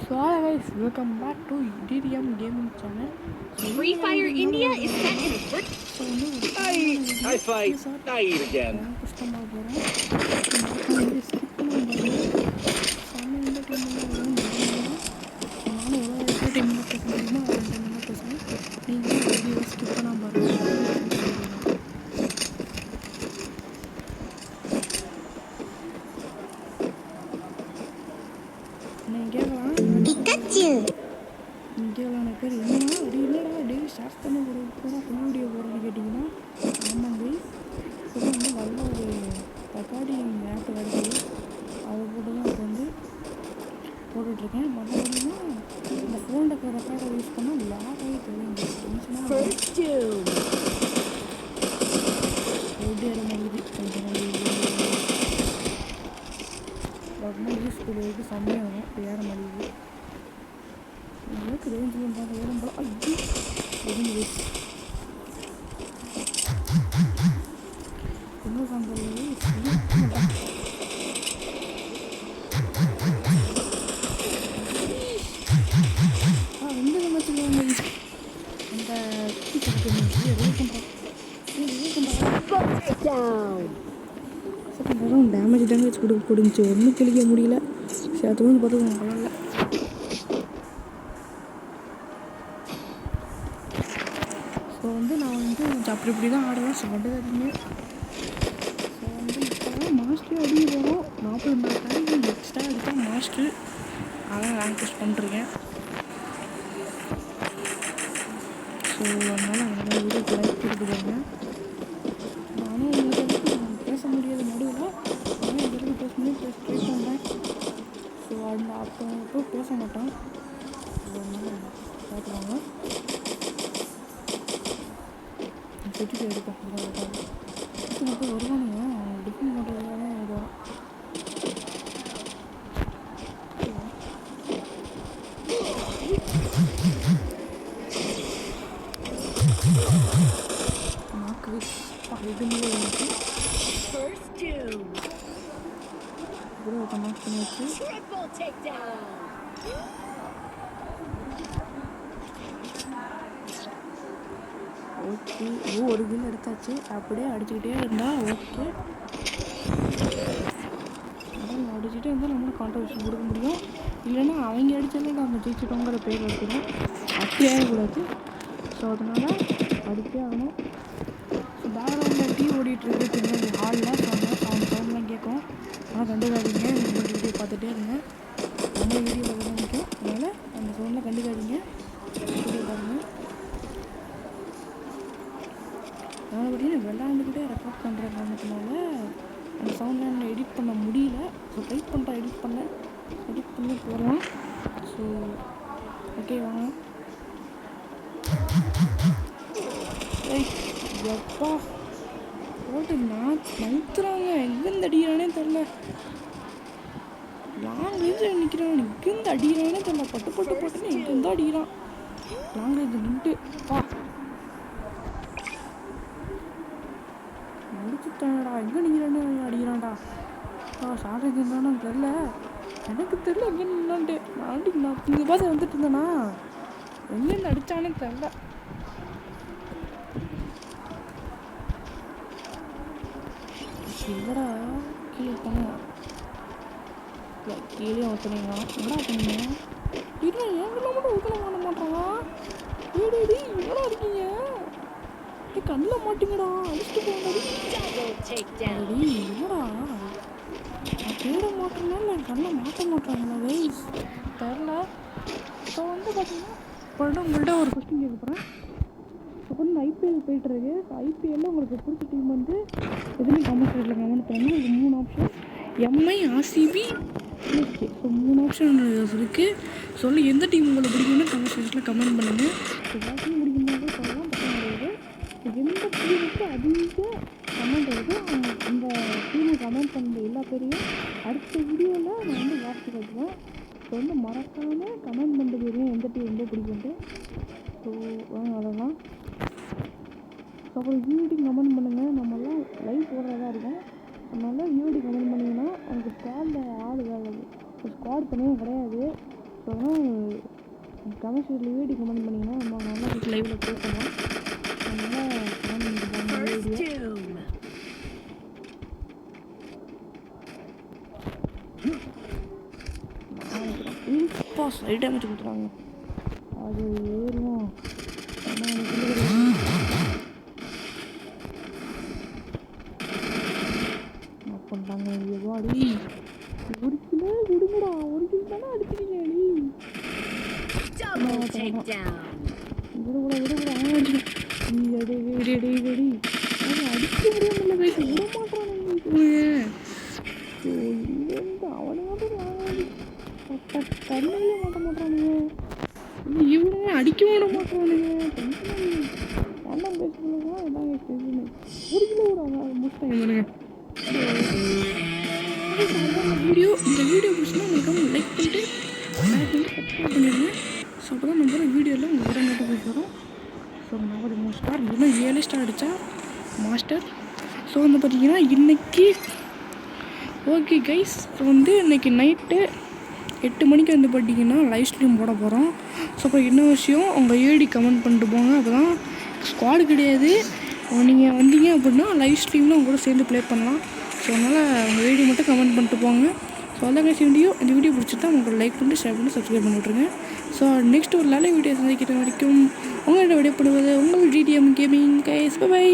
So hi guys, welcome back to DDM Gaming Channel. Free Fire India is set in a brick. I fight. I eat again. Pikachu. இங்கே எனக்கு பேர் என்னன்னா அப்படி இல்லைடா daily start பண்ண ஒரு பூரா ஃபுல் வீடியோ போடுறேன்னு கேட்டிங்கன்னா ஆமாங்க இப்போ வந்து நல்ல ஒரு ரெக்கார்டிங் ஆப் கிடைக்கிது அதை போட்டு தான் இப்போ வந்து போட்டுட்ருக்கேன். மற்றபடினா இந்த ஃபோனில் இருக்கிற ரெக்கார்டை யூஸ் பண்ணால் லாக் ஆகி தெரியும் டென்ஷனாக எப்படி ஏற மாட்டேங்குது அப்படின்னா யூஸ் பண்ணுறதுக்கு செம்மையாகும் இப்போ ஏற மாட்டேங்குது. எனக்கு ரேஞ்ச் பண்ணுறாங்க ஏறும் போல ஐயோ எதுவும் எங்கே காண்றது ரெண்டு வச்சுருவாங்க அந்த டேமேஜ் கொடுந்துச்சு ஒன்றும் கிளிக்க முடியல. சரி அது வந்து பார்த்துக்கோங்க பரவாயில்ல. ஸோ வந்து நான் வந்து அப்படி இப்படி தான் ஆடுவேன். ஸோ கண்டுக்காதீங்க. ஸோ வந்து இப்போ தான் மாஸ்டர் அடிக்க போகிறோம். 40 டைம் எக்ஸ்ட்ரா அடித்தா மாஸ்டர் அதான் ரேங்க் புஷ் பண்ணிருக்கேன். ஸோ அதனால் அதனால் வீடியோக்கு லைக் கொடுத்துருக்காங்க. நானும் உங்களுக்கு பேச முடியாத நடுவில் ஆனால் எங்களுக்கு பேச முடியும் ட்ரை பண்ணுறேன். ஸோ அந்த அப்போ பேச மாட்டேன். அதனால் பார்க்குறாங்க சுற்றி எடுப்பேன். இது மட்டும் வருவானுங்க டிஃபன் பண்ணுறதுனால வரும். நாக்கு இதுலேயே வந்துச்சு கூட ஒரு மார்க் பண்ணி வச்சு ஓகே. ஒரு கில் எடுத்தாச்சு. அப்படியே அடிச்சுக்கிட்டே இருந்தால் ஓகே. அதான் அடிச்சுட்டே இருந்தால் நம்மளும் கான்ட்ரிபியூஷன் கொடுக்க முடியும். இல்லைன்னா அவங்க அடித்தாலும் நம்ம ஜெயிச்சிட்டோங்கிற பேர் எடுத்துடும். அப்படி ஆகக்கூடாது. ஸோ அதனால் அடித்தே ஆகணும். ஸோ பேக்ரவுண்டில் டீ ஓடிட்டுருக்கு பின்னாடி ஹாலில். ஸோ அதனால் சவுண்ட்லாம் கேட்கும். ஆனால் கண்டுக்காதீங்க. நம்ம வீடியோ பார்த்துட்டே இருங்க. நம்ம வீடியோ பார்க்க தான் நிற்கும். அதனால் அந்த சவுண்ட்லாம் கண்டுக்காதீங்க. வீடியோ பாருங்கள். அதனால் பார்த்தீங்கன்னா விளாண்டுக்கிட்டே ரெக்கார்ட் பண்ணுற காரணத்தினால அந்த சவுண்ட்லாம் என்னால் எடிட் பண்ண முடியல. ஸோ ட்ரை பண்ணுறேன் எடிட் பண்ணி போடலாம். ஸோ ஓகே வாங்க. எப்பா போட்டு நவுத்துறாங்க. எங்கேருந்து அடிக்கிறானே தெரில. லாங் ரேஞ்சில் நிற்கிறான். எங்கேருந்து அடிக்கிறானே தெரில. பட்டுன்னு எங்கேருந்து அடிக்கிறான். லாங் ரேஞ்சு நின்று பா முடிச்சுட்டானடா. எங்கே நிற்கிறானே அடிக்கிறான்டா. ஷார்ட் ரேஞ்ச் இருந்தானு தெரில. எனக்கு தெரில எங்கே நின்னான்ட்டு. நான் இங்கே பார்த்து வந்துட்டு இருந்தேனா எங்கேருந்து அடித்தானே தெரில. இல்லைடா கீழே போனேன். இல்லை கீழே ஊற்றுனீங்களா என்னடா பண்ணீங்க? இல்லை எங்களை மட்டும் ஊற்றல பண்ண மாட்டாங்க. ஏடி எங்கடா இருக்கீங்க? கண்ணில் மாட்டிங்கடா. அடிச்சுட்டு போங்கடி. என்னடா நான் தேட மாட்டேன்னா இல்லை கண்ணில் மாட்ட மாட்டாங்களா வைஸ் தெரில. ஸோ வந்து பார்த்தீங்கன்னா இப்போ உங்கள்கிட்ட ஒரு கொஸ்டின் கேட்க போகிறேன். இப்போ வந்து ஐபிஎல் போய்ட்டுருக்கு. ஐபிஎல்லில் உங்களுக்கு பிடிச்ச டீம் வந்து எதுவுமே கமெண்ட் சைடில் கமெண்ட் பண்ணுங்கள். உங்களுக்கு 3 option Mi RCB CSK. So 3 option இருக்குது. சொல்லி எந்த டீம் உங்களுக்கு பிடிக்கும்னு கமெண்ட் சைடில் கமெண்ட் பண்ணுங்கள். எல்லாத்தையும் பிடிக்கும்போது சொல்லலாம் பக்கம் கிடையாது. எந்த டீமுக்கு அதிக கமெண்ட் வருது அந்த டீமை கமெண்ட் பண்ணுற எல்லா பேரையும் அடுத்த வீடியோவில் நான் வந்து வாட்சி கட்டுவேன். ஸோ வந்து மறக்காமல் கமெண்ட் பண்ணிட்டு போயிருவேன் எந்த டீம் ரொம்ப பிடிக்குன்ட்டு. ஸோ அதெல்லாம் ஸோ அப்புறம் யூடி கமெண்ட் பண்ணுங்கள். நம்மளாம் லைவ் போடுறதா இருக்கும். அதனால யூடி கமெண்ட் பண்ணிங்கன்னா எனக்கு ஸ்குவாடில் ஆள் வேலை ஸ்குவாட் தனியாக கிடையாது. ஸோ கமெண்ட்ஸில் வீடியோ கமெண்ட் பண்ணிங்கன்னா நம்ம நல்லா லைவில் ப்ளே பண்ணுவோம். அதனால் கமெண்ட் பண்ணிட்டு போங்க வீடியோ. இப்போ சைட் டேமேஜ் கொடுத்துறாங்க. அது ஏறும் பண்ணுறாங்க. எவ்வாடி 1 கிலோ விடுங்கடா, 1 கிலோ தானே அடிச்சிருக்கீங்க அடி. Double takedown. விடக்கூடா அடிக்க முடியாமல் பேச விட மாட்டானுங்க. அவனை கண்ணிலே மாட்ட மாட்டானுங்க, இவனுங்க அடிக்க விட மாட்டானுங்க. அண்ணன் பேசுறதுனா எல்லாம் பேசுனேன். 1 கிலோ விட முடிச்சிட்டாங்க இவனுங்க. இந்த வீடியோ பிடிச்சினா உங்களுக்கு லைக் பண்ணிட்டு சப்ஸ்கிரைப் பண்ணிடுங்க. ஸோ அப்போ தான் நம்ம வீடியோவில் உங்கள் உடனே போய் வரும். ஸோ நான் ஒரு 3 ஸ்டார் இன்னும் 7 ஸ்டார் அடித்தா மாஸ்டர். ஸோ வந்து பார்த்தீங்கன்னா இன்றைக்கி ஓகே கைஸ், ஸோ இன்றைக்கி நைட்டு 8 மணிக்கு பார்த்தீங்கன்னா லைவ் ஸ்ட்ரீம் போட போகிறோம். ஸோ அப்போ என்ன விஷயம் உங்கள் ஏடி கமெண்ட் பண்ணிட்டு போங்க. அப்போ தான் ஸ்குவாடு கிடையாது, நீங்கள் வந்தீங்க அப்படின்னா லைவ் ஸ்ட்ரீமில் உங்க கூட சேர்ந்து ப்ளே பண்ணலாம். ஸோ அதனால் உங்கள் வீடியோ மட்டும் கமெண்ட் பண்ணிட்டு போங்க. ஸோ அதான் கைஸ் வீடியோ. இந்த வீடியோ பிடிச்சிட்டா உங்களுக்கு லைக் பண்ணி ஷேர் பண்ணி சப்ஸ்கிரைப் பண்ணி விட்ருங்க. ஸோ நெக்ஸ்ட் ஒரு நல்ல வீடியோ சந்திக்கிற வரைக்கும் உங்கள்கிட்ட விடைப்படுவது உங்கள் GTM கேமிங் கைஸ். பை.